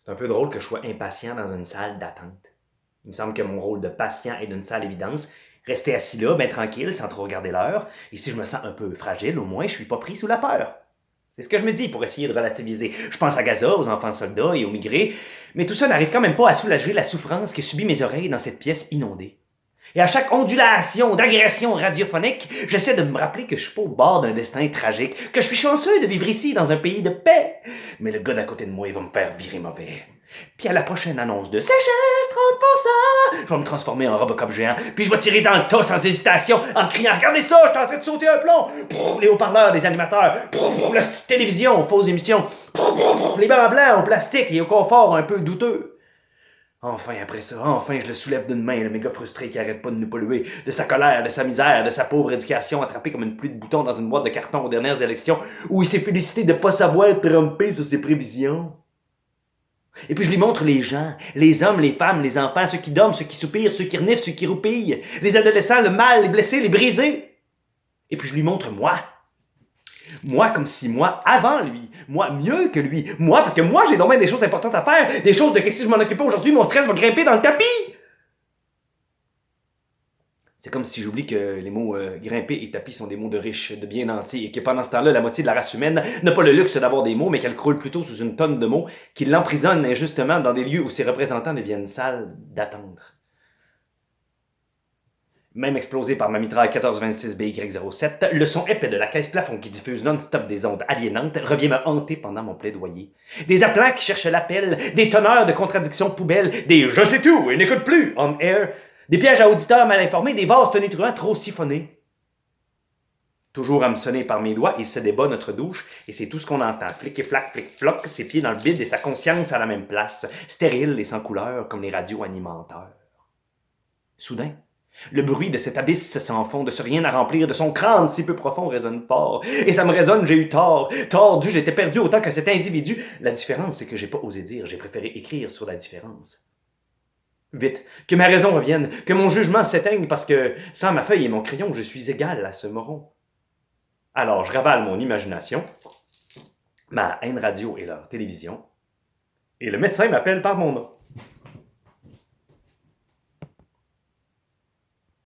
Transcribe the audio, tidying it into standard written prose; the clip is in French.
C'est un peu drôle que je sois impatient dans une salle d'attente. Il me semble que mon rôle de patient est d'une sale évidence. Rester assis là, bien tranquille, sans trop regarder l'heure. Et si je me sens un peu fragile, au moins je suis pas pris sous la peur. C'est ce que je me dis pour essayer de relativiser. Je pense à Gaza, aux enfants soldats et aux migrés, mais tout ça n'arrive quand même pas à soulager la souffrance que subit mes oreilles dans cette pièce inondée. Et à chaque ondulation d'agression radiophonique, j'essaie de me rappeler que je suis pas au bord d'un destin tragique, que je suis chanceux de vivre ici dans un pays de paix. Mais le gars d'à côté de moi, il va me faire virer mauvais. Puis à la prochaine annonce de sécheresse 30%, je vais me transformer en Robocop géant, puis je vais tirer dans le tas sans hésitation, en criant « Regardez ça, je suis en train de sauter un plomb! » Les haut-parleurs des animateurs, la télévision, fausses émissions, les bancs blancs en plastique et au confort un peu douteux. Enfin, après ça, enfin, je le soulève d'une main, le méga frustré qui arrête pas de nous polluer, de sa colère, de sa misère, de sa pauvre éducation attrapée comme une pluie de boutons dans une boîte de carton aux dernières élections, où il s'est félicité de pas savoir tromper sur ses prévisions. Et puis je lui montre les gens, les hommes, les femmes, les enfants, ceux qui dorment, ceux qui soupirent, ceux qui reniflent, ceux qui roupillent, les adolescents, le mal, les blessés, les brisés. Et puis je lui montre moi. Moi, comme si moi, avant lui, moi, mieux que lui, moi, parce que moi, j'ai donc bien des choses importantes à faire, des choses de que si je m'en occupe pas aujourd'hui, mon stress va grimper dans le tapis. C'est comme si j'oublie que les mots grimper et tapis sont des mots de riches, de bien nantis, et que pendant ce temps-là, la moitié de la race humaine n'a pas le luxe d'avoir des mots, mais qu'elle croule plutôt sous une tonne de mots qui l'emprisonnent injustement dans des lieux où ses représentants deviennent salles d'attendre. Même explosé par ma mitraille 1426 BY07, le son épais de la caisse plafond qui diffuse non-stop des ondes aliénantes revient me hanter pendant mon plaidoyer. Des appelants qui cherchent l'appel, des teneurs de contradictions poubelles, des « je sais tout et n'écoute plus » on air, des pièges à auditeurs mal informés, des vases tonitruants trop siphonnés. Toujours à me sonner par mes doigts, il se débat notre douche, et c'est tout ce qu'on entend. Flic et flac, flic floc, ses pieds dans le vide et sa conscience à la même place, stérile et sans couleur comme les radios animateurs. Soudain, le bruit de cet abysse sans fond, de ce rien à remplir, de son crâne si peu profond résonne fort. Et ça me résonne, j'ai eu tort. Tordu, j'étais perdu autant que cet individu. La différence, c'est que j'ai pas osé dire, j'ai préféré écrire sur la différence. Vite, que ma raison revienne, que mon jugement s'éteigne parce que, sans ma feuille et mon crayon, je suis égal à ce moron. Alors, je ravale mon imagination, ma haine radio et leur télévision, et le médecin m'appelle par mon nom.